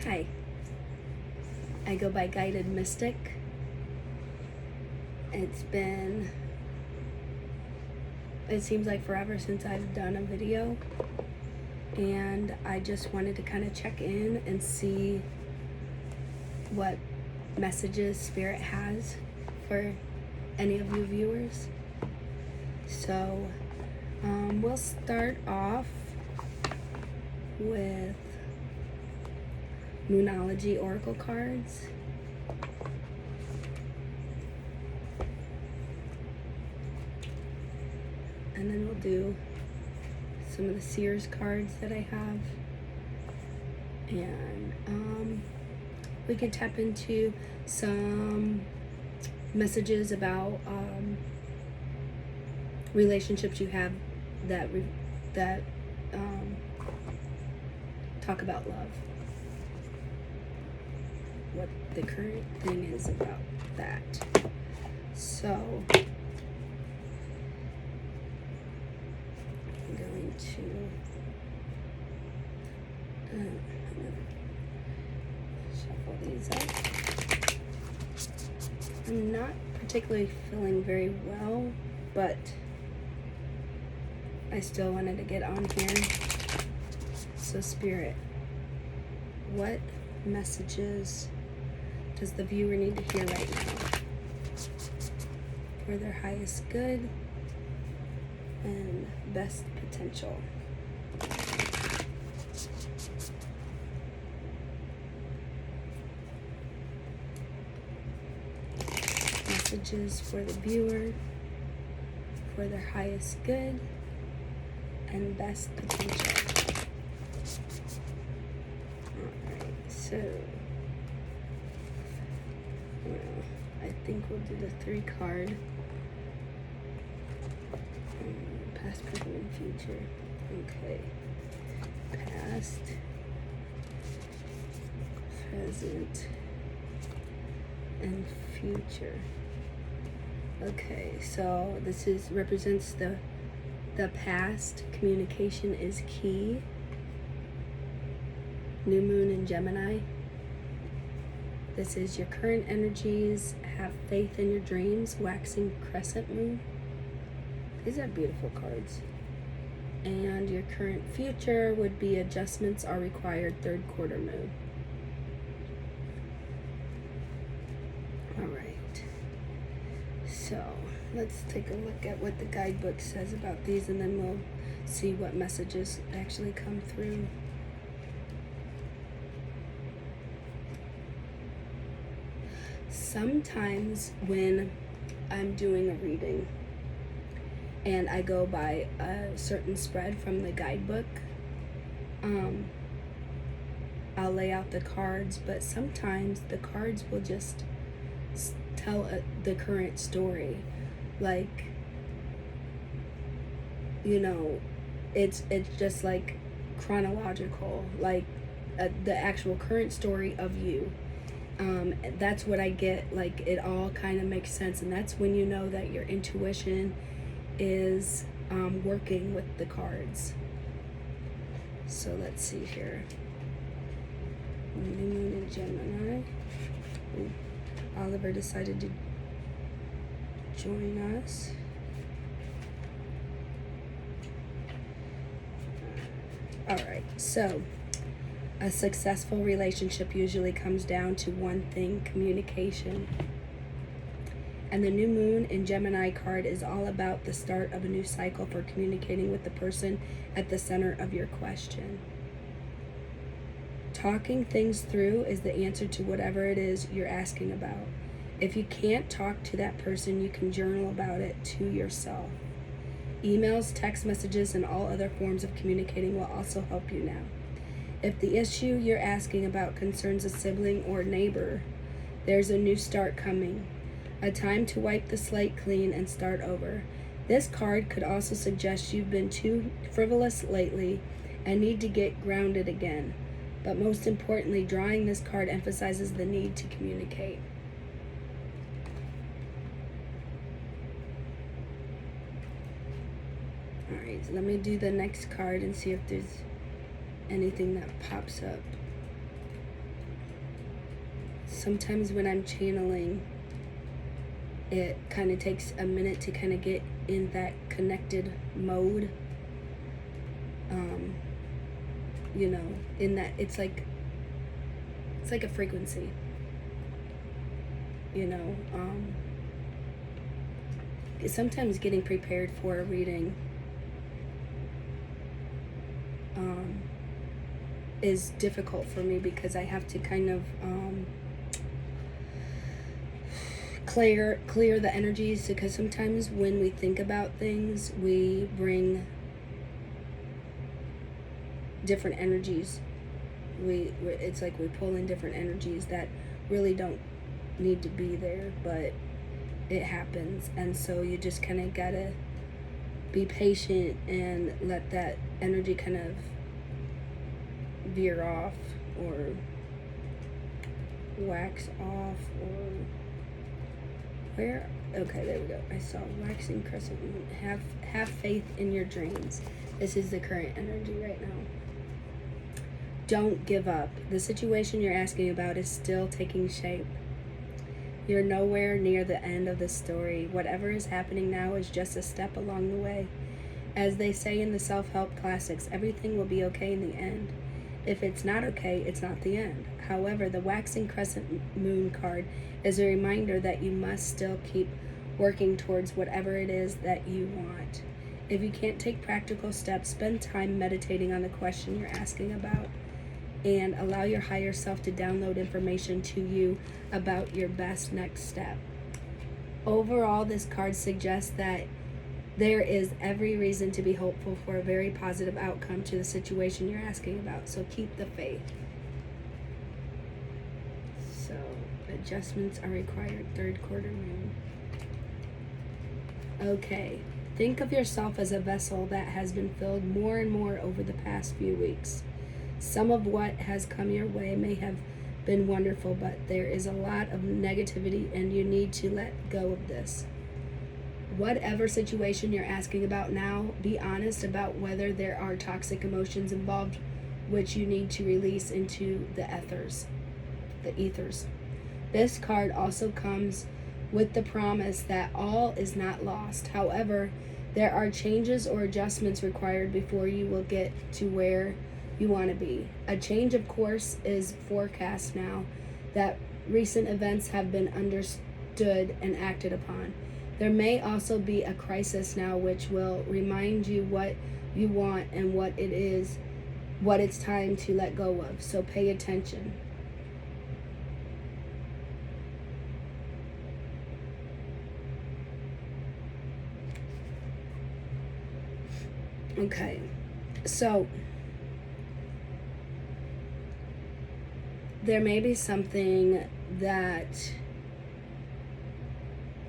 Hi, I go by Guided Mystic. It seems like forever since I've done a video, and I just wanted to kind of check in and see what messages Spirit has for any of you viewers. So we'll start off with Moonology Oracle cards. And then we'll do some of the Seers cards that I have. And we can tap into some messages about relationships you have that talk about love. What the current thing is about that. So I'm going to shuffle these up. I'm not particularly feeling very well, but I still wanted to get on here. So Spirit, what messages does the viewer need to hear right now for their highest good and best potential? Messages for the viewer for their highest good and best potential. Alright, so I think we'll do the 3 card. Past, present, and future. Okay. Past, present, and future. Okay, so this represents the past. Communication is key. New moon in Gemini. This is your current energies. Have faith in your dreams. Waxing crescent moon. These are beautiful cards. And your current future would be adjustments are required. 3rd quarter moon. All right. So let's take a look at what the guidebook says about these, and then we'll see what messages actually come through. Sometimes when I'm doing a reading and I go by a certain spread from the guidebook, I'll lay out the cards, but sometimes the cards will just tell the current story. Like, you know, it's just like chronological, like the actual current story of you. That's what I get. Like, it all kind of makes sense, and that's when you know that your intuition is working with the cards. So let's see here. New moon in Gemini. Ooh, Oliver decided to join us. All right, so a successful relationship usually comes down to one thing: communication. And the new moon in Gemini card is all about the start of a new cycle for communicating with the person at the center of your question. Talking things through is the answer to whatever it is you're asking about. If you can't talk to that person, you can journal about it to yourself. Emails, text messages, and all other forms of communicating will also help you now. If the issue you're asking about concerns a sibling or neighbor, there's a new start coming. A time to wipe the slate clean and start over. This card could also suggest you've been too frivolous lately and need to get grounded again. But most importantly, drawing this card emphasizes the need to communicate. Alright, so let me do the next card and see if there's anything that pops up. sometimes when I'm channeling, it kind of takes a minute to kind of get in that connected mode. You know, in that it's like a frequency. You know, sometimes getting prepared for a reading is difficult for me because I have to kind of clear the energies, because sometimes when we think about things, we bring different energies. It's like we pull in different energies that really don't need to be there, but it happens. And so you just kind of gotta be patient and let that energy kind of veer off or wax off, or where, okay, there we go. I saw waxing crescent moon. Have faith in your dreams. This is the current energy right now. Don't give up. The situation you're asking about is still taking shape. You're nowhere near the end of the story. Whatever is happening now is just a step along the way. As they say in the self-help classics, everything will be okay in the end. If it's not okay, it's not the end. However, the waxing crescent moon card is a reminder that you must still keep working towards whatever it is that you want. If you can't take practical steps, spend time meditating on the question you're asking about, and allow your higher self to download information to you about your best next step. Overall, this card suggests that there is every reason to be hopeful for a very positive outcome to the situation you're asking about, so keep the faith. So, adjustments are required, third quarter moon. Okay, think of yourself as a vessel that has been filled more and more over the past few weeks. Some of what has come your way may have been wonderful, but there is a lot of negativity and you need to let go of this. Whatever situation you're asking about now, be honest about whether there are toxic emotions involved which you need to release into the ethers. This card also comes with the promise that all is not lost. However, there are changes or adjustments required before you will get to where you want to be. A change of course is forecast now that recent events have been understood and acted upon. There may also be a crisis now which will remind you what you want and what it's time to let go of. So pay attention. Okay, so there may be something that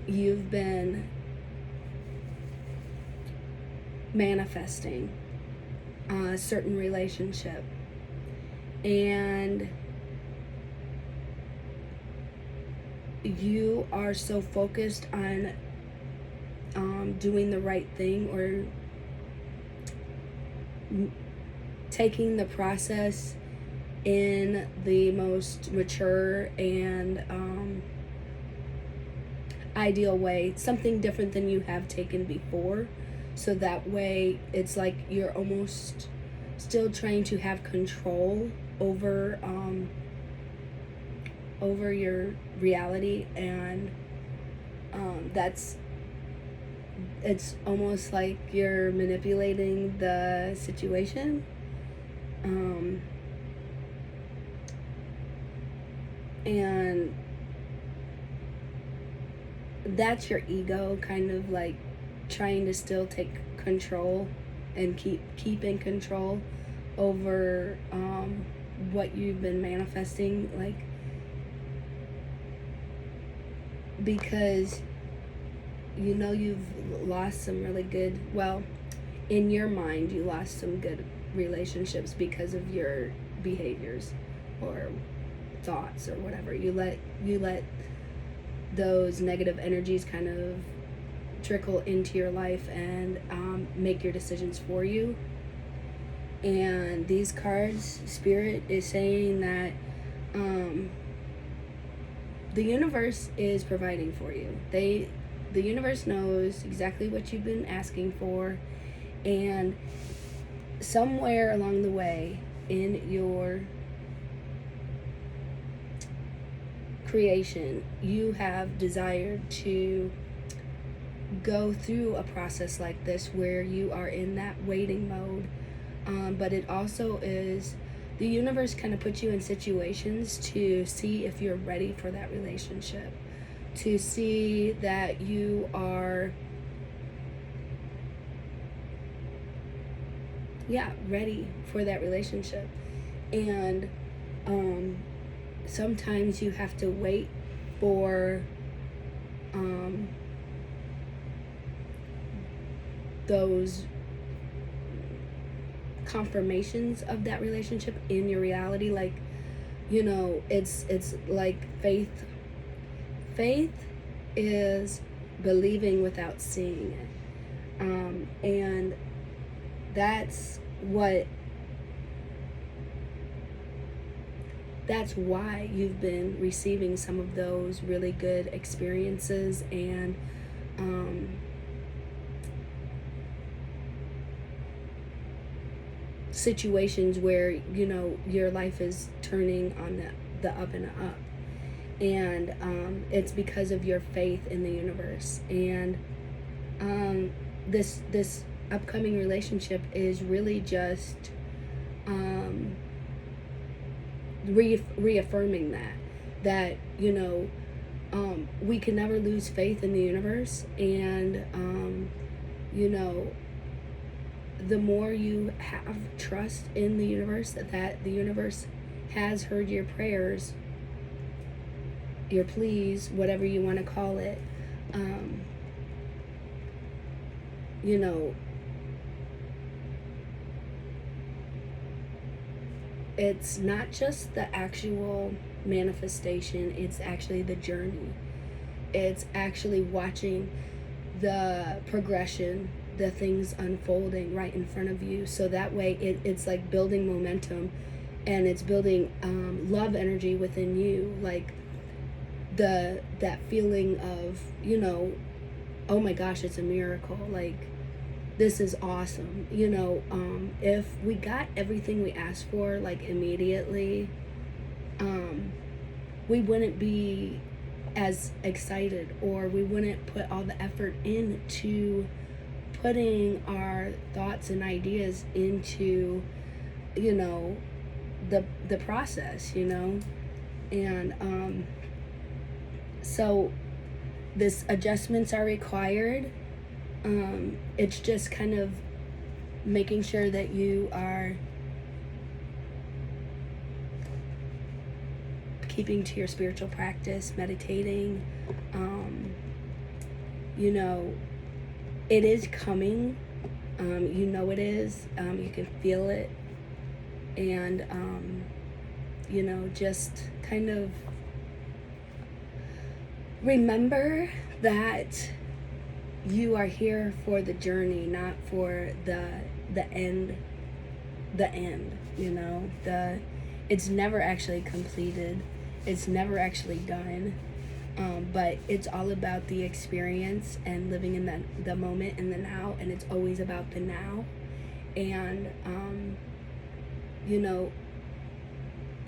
you've been manifesting, a certain relationship, and you are so focused on doing the right thing, or taking the process in the most mature and ideal way, something different than you have taken before. So that way it's like you're almost still trying to have control over your reality, and it's almost like you're manipulating the situation. And that's your ego kind of like trying to still take control and keep in control over what you've been manifesting, like, because you know you've lost some really good, well, in your mind you lost some good relationships because of your behaviors or thoughts or whatever. You let those negative energies kind of trickle into your life and make your decisions for you. And these cards, Spirit is saying that the universe is providing for you. The universe knows exactly what you've been asking for, and somewhere along the way in your creation, you have desired to go through a process like this where you are in that waiting mode. But it also is, the universe kind of puts you in situations to see if you're ready for that relationship, to see that you are, ready for that relationship. And sometimes you have to wait for those confirmations of that relationship in your reality. Like, it's like faith is believing without seeing it, and that's why you've been receiving some of those really good experiences and situations where your life is turning on the up and up, and it's because of your faith in the universe. And this upcoming relationship is really just reaffirming that we can never lose faith in the universe. And the more you have trust in the universe, that the universe has heard your prayers, your pleas, whatever you want to call it, it's not just the actual manifestation, it's actually the journey. It's actually watching the progression, the things unfolding right in front of you. So that way it's like building momentum, and it's building love energy within you, like that feeling of oh my gosh, it's a miracle, like this is awesome. If we got everything we asked for like immediately, we wouldn't be as excited, or we wouldn't put all the effort into putting our thoughts and ideas into the process, and so this adjustments are required. It's just kind of making sure that you are keeping to your spiritual practice, meditating. It is coming. It is. You can feel it. And, just kind of remember that you are here for the journey, not for the end. It's never actually completed. It's never actually done. But it's all about the experience and living in the moment, in the now, and it's always about the now. And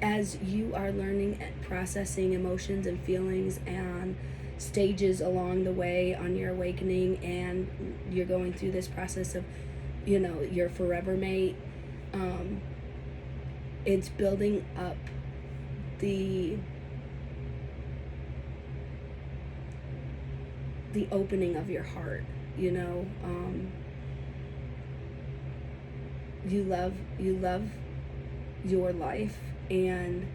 as you are learning and processing emotions and feelings and stages along the way on your awakening, and you're going through this process of your forever mate, it's building up the opening of your heart. You love your life, and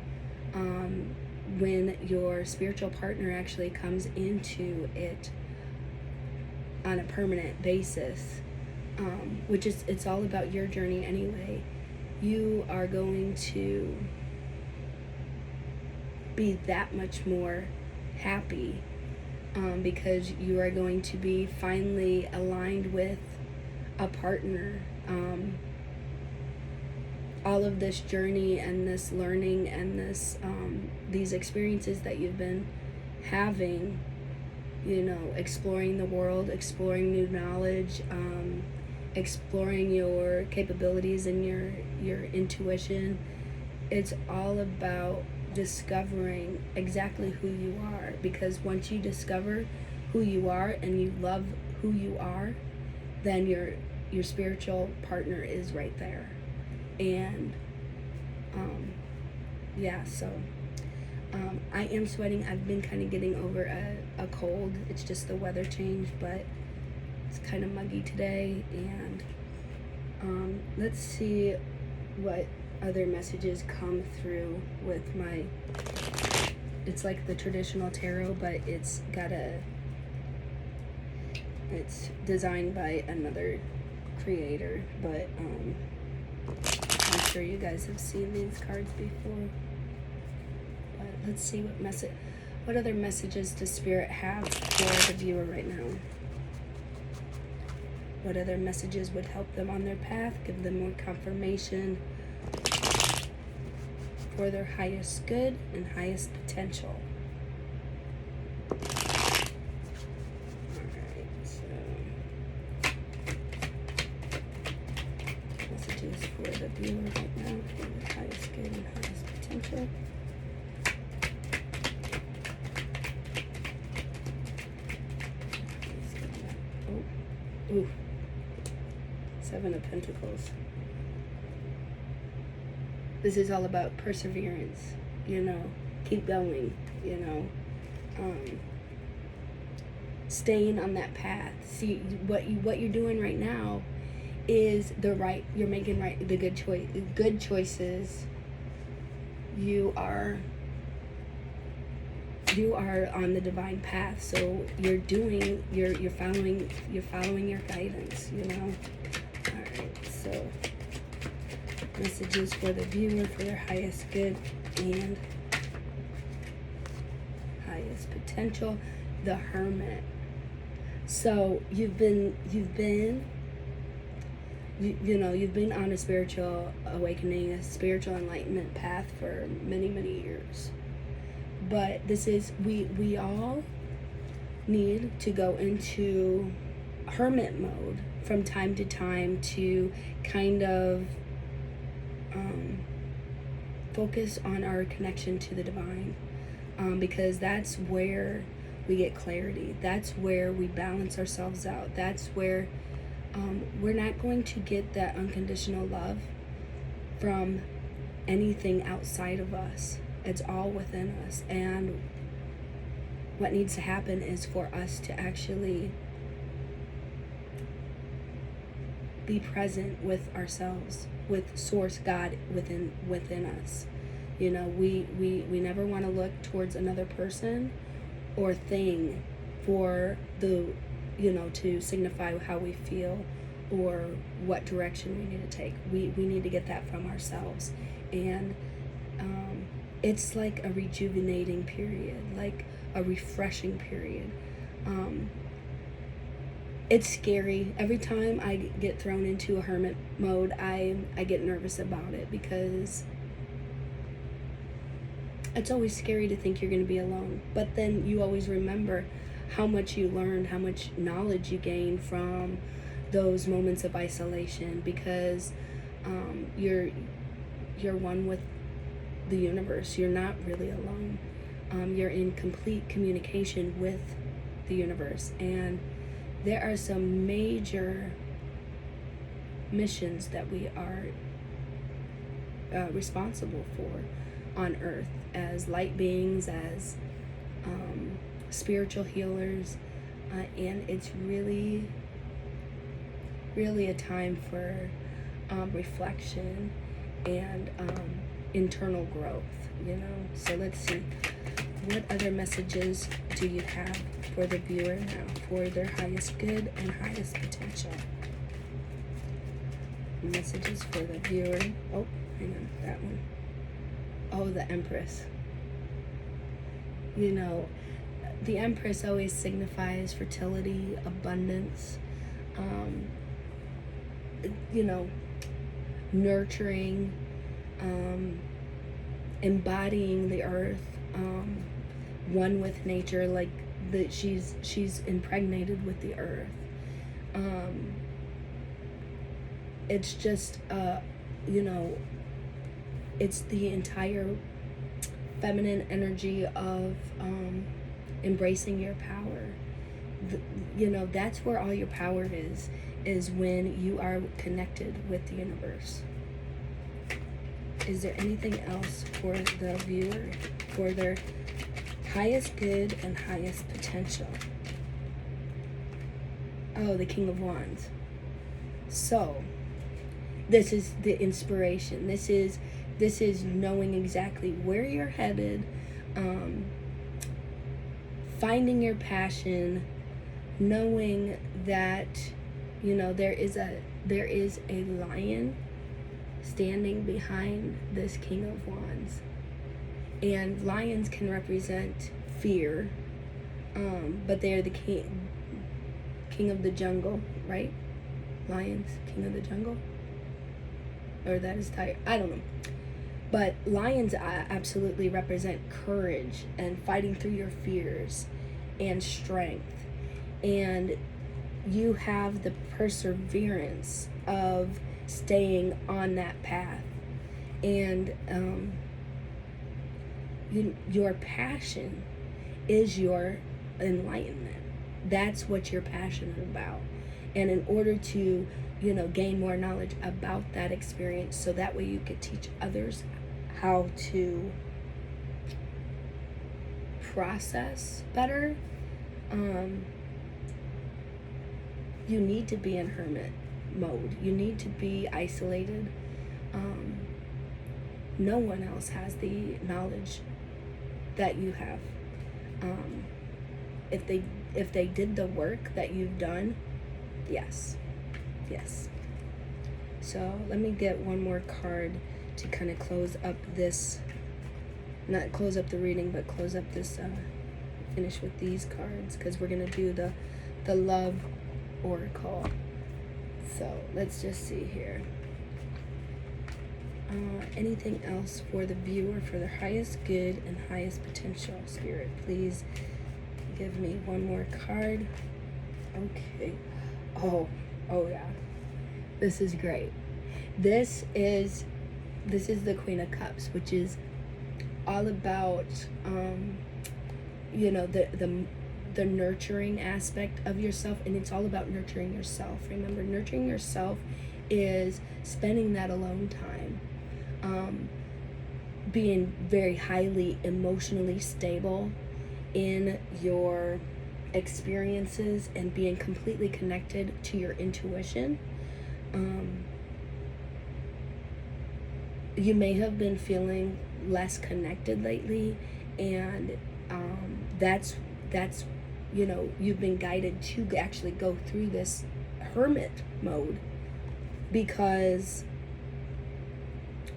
when your spiritual partner actually comes into it on a permanent basis, which is, it's all about your journey anyway, you are going to be that much more happy, because you are going to be finally aligned with a partner. All of this journey and this learning and this these experiences that you've been having, exploring the world, exploring new knowledge, exploring your capabilities and your intuition. It's all about discovering exactly who you are, because once you discover who you are and you love who you are, then your spiritual partner is right there. And I am sweating. I've been kind of getting over a cold. It's just the weather change, but it's kind of muggy today. And let's see what other messages come through with my, it's like the traditional tarot, but it's designed by another creator, but I'm sure you guys have seen these cards before. But let's see what other messages does Spirit have for the viewer right now. What other messages would help them on their path, give them more confirmation for their highest good and highest potential. Alright, so messages for the viewer right now for the highest good and highest potential. Oh, ooh. Seven of Pentacles. This is all about perseverance, keep going, staying on that path. See, what you're doing right now is you're making the good choices. You are on the divine path, so you're following your guidance, Alright, so messages for the viewer for their highest good and highest potential. The Hermit. So you've been on a spiritual awakening, a spiritual enlightenment path for many, many years. But this is, we all need to go into hermit mode from time to time to kind of focus on our connection to the divine, because that's where we get clarity. That's where we balance ourselves out. That's where we're not going to get that unconditional love from anything outside of us. It's all within us. And what needs to happen is for us to actually be present with ourselves, with Source God within us. We never want to look towards another person or thing for to signify how we feel or what direction we need to take. We need to get that from ourselves. And it's like a rejuvenating period, like a refreshing period. It's scary. Every time I get thrown into a hermit mode, I get nervous about it, because it's always scary to think you're going to be alone. But then you always remember how much you learned, how much knowledge you gained from those moments of isolation, because you're one with the universe. You're not really alone. You're in complete communication with the universe. And there are some major missions that we are responsible for on Earth as light beings, as spiritual healers, and it's really, really a time for reflection and internal growth, So let's see, what other messages do you have for the viewer now for their highest good and highest potential? Messages for the viewer. Oh, hang on, that one. Oh, the Empress. The Empress always signifies fertility, abundance, nurturing, embodying the earth, one with nature, like that she's impregnated with the earth. It's just you know, it's the entire feminine energy of embracing your power. You know, that's where all your power is when you are connected with the universe. Is there anything else for the viewer for their highest good and highest potential? Oh, the King of Wands. So this is the inspiration. This is knowing exactly where you're headed, finding your passion, knowing that, you know, there is a lion standing behind this King of Wands. And lions can represent fear, but they're the king of the jungle, right? Lions, king of the jungle? Or that is tiger, I don't know. But lions absolutely represent courage and fighting through your fears and strength. And you have the perseverance of staying on that path. And your passion is your enlightenment. That's what you're passionate about. And in order to, you know, gain more knowledge about that experience, so that way you could teach others how to process better, you need to be in hermit mode. You need to be isolated. No one else has the knowledge that you have. If they did the work that you've done, yes. So let me get one more card to kind of close up this, not close up the reading, but close up this, finish with these cards, because we're going to do the love oracle. So let's just see here. Anything else for the viewer for their highest good and highest potential? Spirit, please give me one more card. Okay. Oh yeah. This is great. This is the Queen of Cups, which is all about you know, the nurturing aspect of yourself, and it's all about nurturing yourself. Remember, nurturing yourself is spending that alone time, being very highly emotionally stable in your experiences and being completely connected to your intuition. You may have been feeling less connected lately, and that's you know, you've been guided to actually go through this hermit mode, because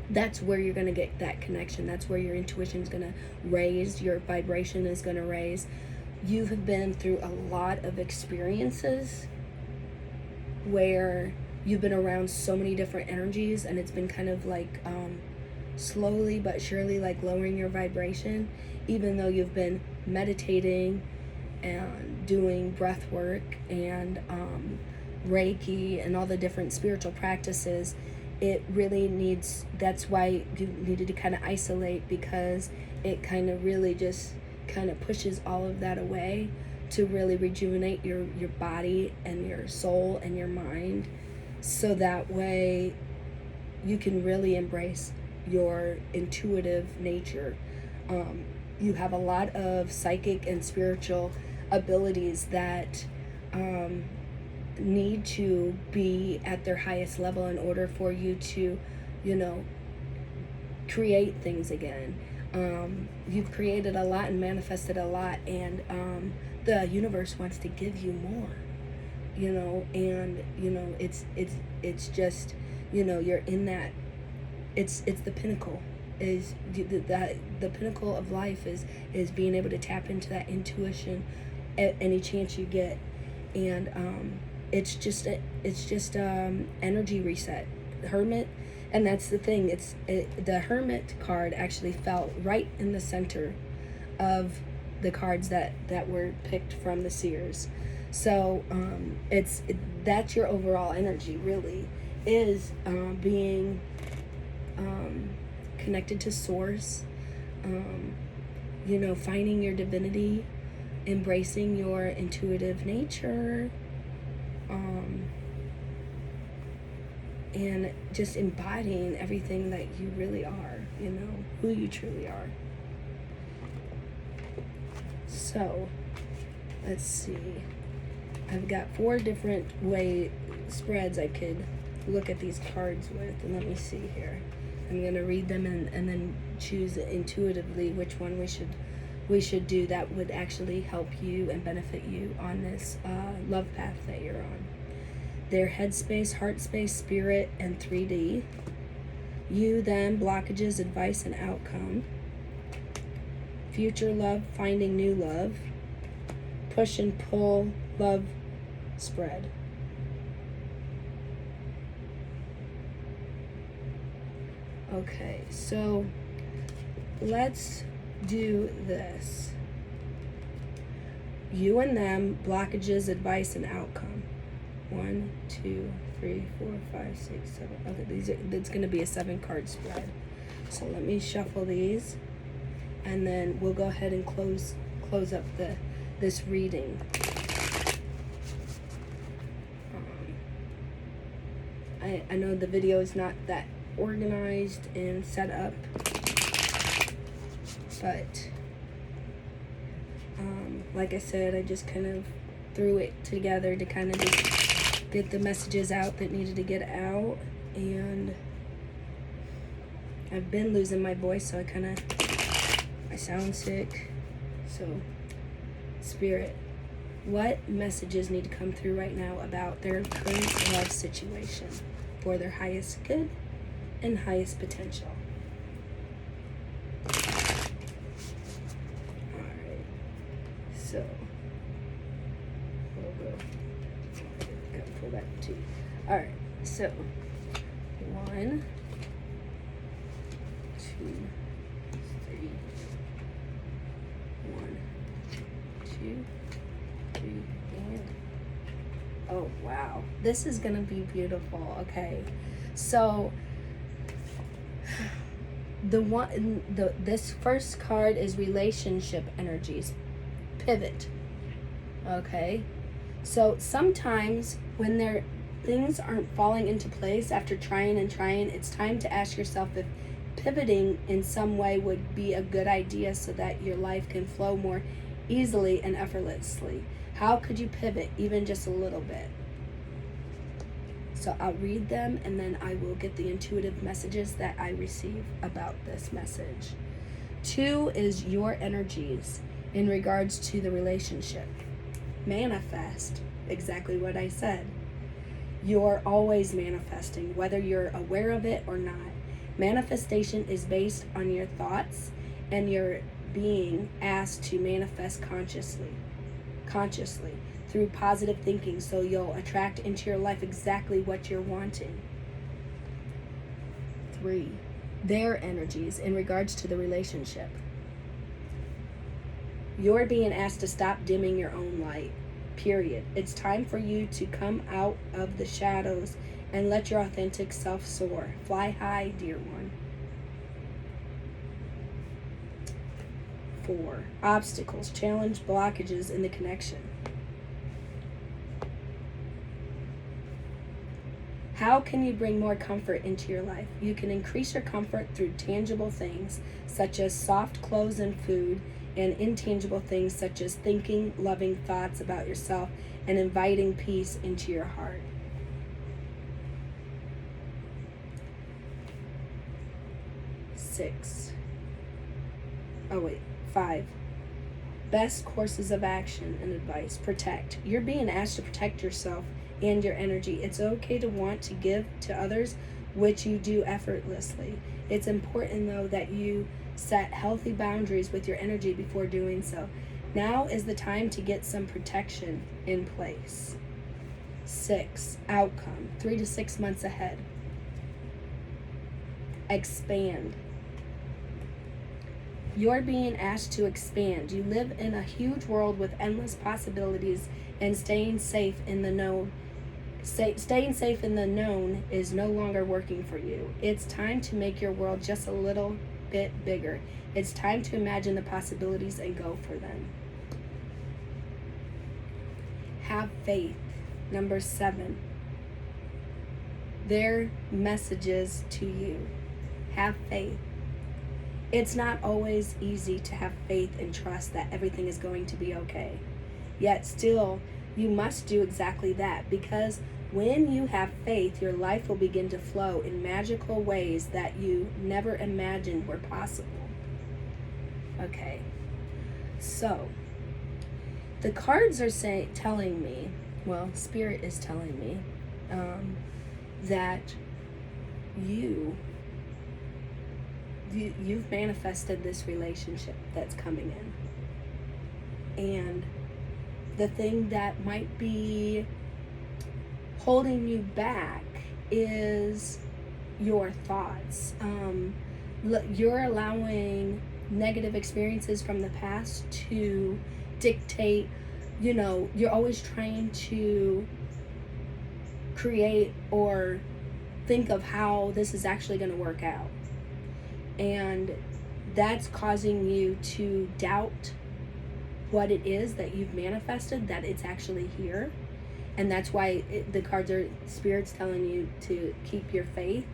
that's where you're going to get that connection. That's where your intuition is going to raise, your vibration is going to raise. You have been through a lot of experiences where you've been around so many different energies, and it's been kind of like slowly but surely like lowering your vibration, even though you've been meditating and doing breath work and Reiki and all the different spiritual practices. It really needs, that's why you needed to kind of isolate, because it kind of really just kind of pushes all of that away to really rejuvenate your body and your soul and your mind, so that way you can really embrace your intuitive nature. You have a lot of psychic and spiritual abilities that need to be at their highest level in order for you to, you know, create things again. You've created a lot and manifested a lot, and the universe wants to give you more, you know, and you know, it's just, you know, you're in that, it's the pinnacle, is the pinnacle of life is being able to tap into that intuition at any chance you get. And it's just energy reset. Hermit, and that's the thing, the Hermit card actually fell right in the center of the cards that were picked from the seers. So that's your overall energy, really, is being connected to source, finding your divinity, embracing your intuitive nature, and just embodying everything that you really are, who you truly are. So, let's see. I've got 4 different spreads I could look at these cards with, and let me see here. I'm going to read them and then choose intuitively which one we should do that would actually help you and benefit you on this love path that you're on. Their headspace, heart space, spirit, and 3D. You, them, blockages, advice, and outcome. Future love, finding new love. Push and pull, love spread. Okay, so let's do this. You and them, blockages, advice, and outcome. 1, 2, 3, 4, 5, 6, 7. Okay, that's going to be a 7-card spread. So let me shuffle these, and then we'll go ahead and close up this reading. I know the video is not that organized and set up, but like I said, I just kind of threw it together to kind of just get the messages out that needed to get out. And I've been losing my voice, so I sound sick. So, Spirit, what messages need to come through right now about their current love situation for their highest good and highest potential? Alright, so we'll go. Gotta pull that too. Alright, so 1, 2, 3. 1, 2, 3, and oh wow, this is gonna be beautiful. Okay, so this first card is relationship energies, pivot. Okay, so sometimes when things aren't falling into place after trying and trying, it's time to ask yourself if pivoting in some way would be a good idea so that your life can flow more easily and effortlessly. How could you pivot even just a little bit? So I'll read them, and then I will get the intuitive messages that I receive about this message. 2 is your energies in regards to the relationship. Manifest, exactly what I said. You're always manifesting, whether you're aware of it or not. Manifestation is based on your thoughts, and you're being asked to manifest consciously through positive thinking, so you'll attract into your life exactly what you're wanting. 3, their energies in regards to the relationship. You're being asked to stop dimming your own light, period. It's time for you to come out of the shadows and let your authentic self soar. Fly high, dear one. 4, obstacles, challenge, blockages in the connection. How can you bring more comfort into your life? You can increase your comfort through tangible things such as soft clothes and food, and intangible things such as thinking loving thoughts about yourself and inviting peace into your heart. 5. Best courses of action and advice. Protect. You're being asked to protect yourself and your energy. It's okay to want to give to others, which you do effortlessly. It's important, though, that you set healthy boundaries with your energy before doing so. Now is the time to get some protection in place. 6, outcome. 3 to 6 months ahead. Expand. You're being asked to expand. You live in a huge world with endless possibilities, and staying safe in the known is no longer working for you. It's time to make your world just a little bit bigger. It's time to imagine the possibilities and go for them. Have faith. Number 7. Their messages to you. Have faith. It's not always easy to have faith and trust that everything is going to be okay. Yet still, you must do exactly that, because when you have faith, your life will begin to flow in magical ways that you never imagined were possible. Okay, so the cards are telling me, well, Spirit is telling me that you've manifested this relationship that's coming in. And the thing that might be holding you back is your thoughts. You're allowing negative experiences from the past to dictate, you're always trying to create or think of how this is actually going to work out. And that's causing you to doubt what it is that you've manifested, that it's actually here. And that's why the cards are, Spirit's telling you to keep your faith.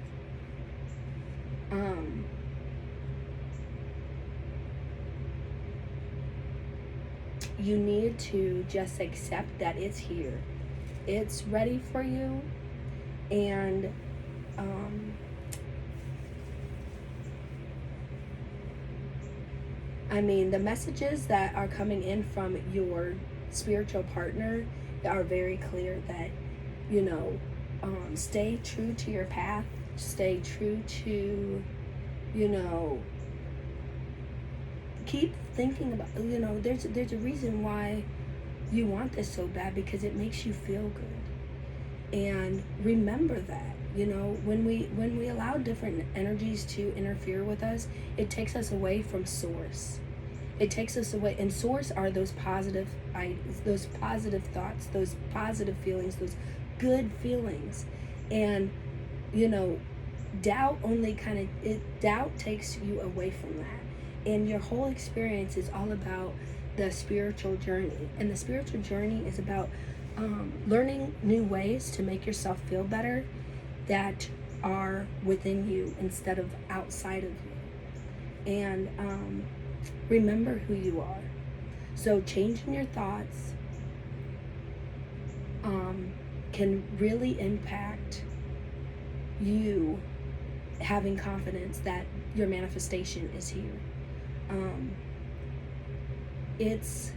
You need to just accept that it's here. It's ready for you. And the messages that are coming in from your spiritual partner are very clear that, stay true to your path, stay true to, keep thinking about, there's a reason why you want this so bad, because it makes you feel good. And remember that, when we allow different energies to interfere with us, it takes us away from source. It takes us away, and source are those positive thoughts, those positive feelings, those good feelings. And doubt takes you away from that. And your whole experience is all about the spiritual journey. And the spiritual journey is about learning new ways to make yourself feel better that are within you instead of outside of you. And remember who you are. So changing your thoughts can really impact you having confidence that your manifestation is here. It's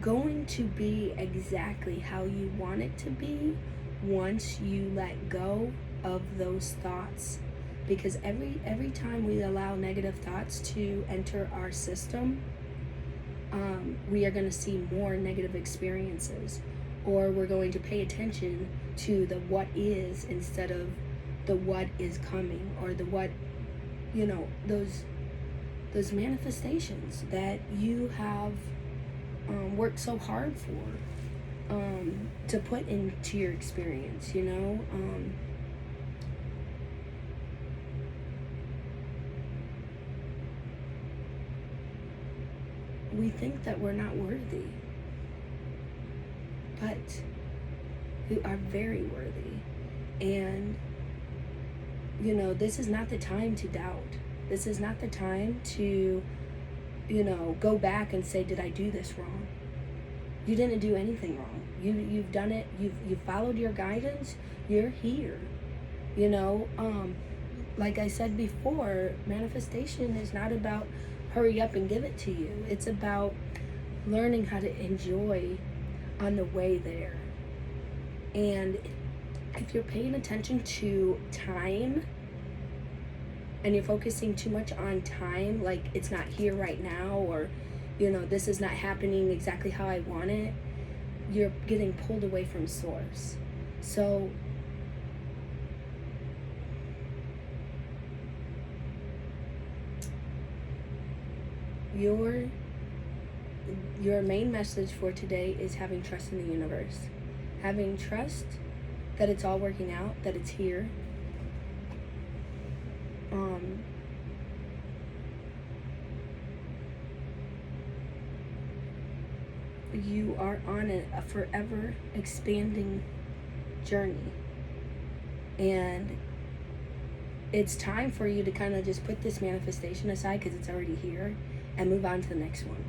going to be exactly how you want it to be once you let go of those thoughts. Because every time we allow negative thoughts to enter our system, we are going to see more negative experiences, or we're going to pay attention to the what is instead of the what is coming, or the what, those manifestations that you have worked so hard for to put into your experience, we think that we're not worthy, but we are very worthy. And this is not the time to doubt. This is not the time to go back and say, did I do this wrong? You didn't do anything wrong. You've done it. You've followed your guidance. You're here. Like I said before, manifestation is not about hurry up and give it to you. It's about learning how to enjoy on the way there. And if you're paying attention to time and you're focusing too much on time, like it's not here right now, or this is not happening exactly how I want it, you're getting pulled away from source. So your main message for today is having trust in the universe. Having trust that it's all working out, that it's here. You are on a forever expanding journey. And it's time for you to kind of just put this manifestation aside because it's already here and move on to the next one.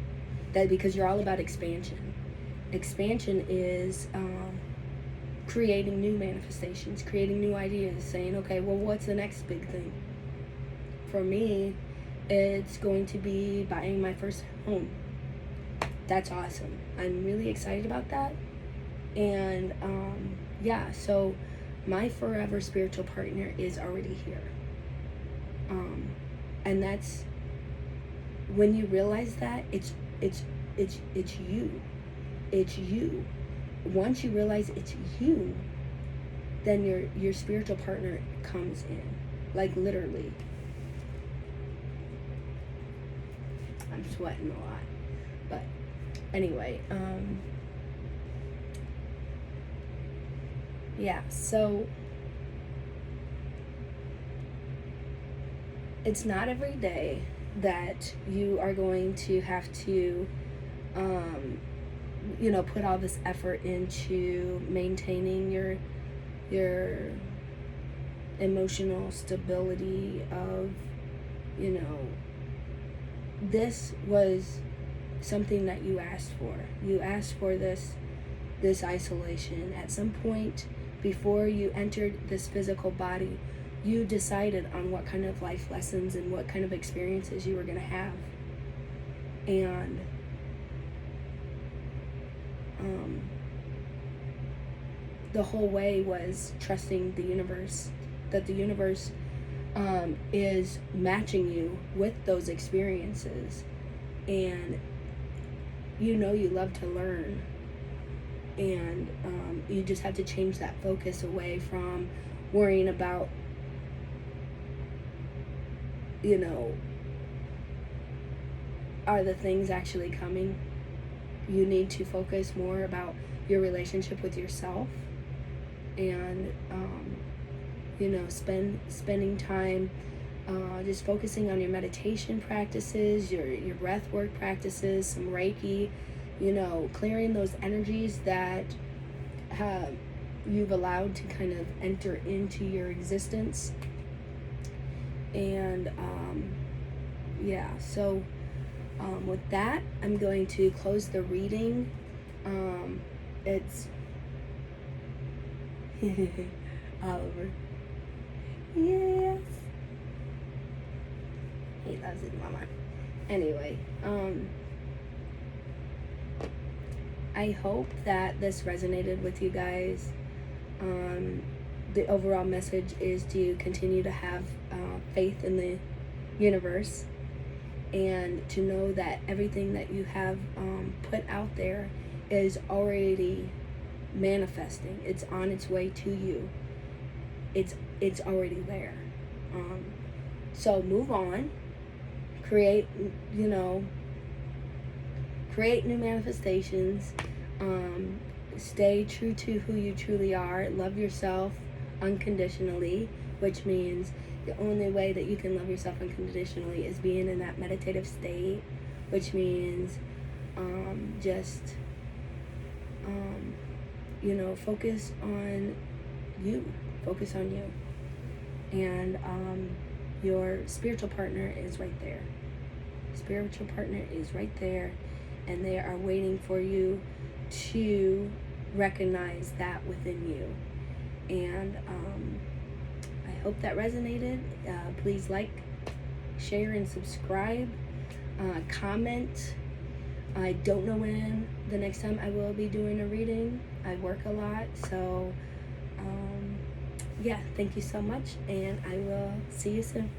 Because you're all about expansion. Expansion is creating new manifestations, creating new ideas, saying, okay, well, what's the next big thing? For me, it's going to be buying my first home. That's awesome. I'm really excited about that. And yeah, so my forever spiritual partner is already here. And that's when you realize that it's you. It's you. Once you realize it's you, then your spiritual partner comes in. Like literally. I'm sweating a lot. But anyway, yeah, so it's not every day that you are going to have to put all this effort into maintaining your emotional stability of, this was something that you asked for. You asked for this isolation. At some point before you entered this physical body, you decided on what kind of life lessons and what kind of experiences you were going to have. And the whole way was trusting the universe, that the universe is matching you with those experiences. And you love to learn. And you just have to change that focus away from worrying about, are the things actually coming? You need to focus more about your relationship with yourself and, spending time just focusing on your meditation practices, your breath work practices, some Reiki, clearing those energies that you've allowed to kind of enter into your existence. And so with that, I'm going to close the reading. It's Oliver. Yes. He loves his mama. Anyway, I hope that this resonated with you guys. The overall message is to continue to have faith in the universe and to know that everything that you have put out there is already manifesting. It's on its way to you. It's already there. So move on. Create new manifestations. Stay true to who you truly are. Love yourself unconditionally, which means the only way that you can love yourself unconditionally is being in that meditative state, which means focus on you. Focus on you. And your spiritual partner is right there. Spiritual partner is right there, and they are waiting for you to recognize that within you. And I hope that resonated. Please like, share, and subscribe. Comment. I don't know when the next time I will be doing a reading. I work a lot, so yeah, thank you so much, and I will see you soon.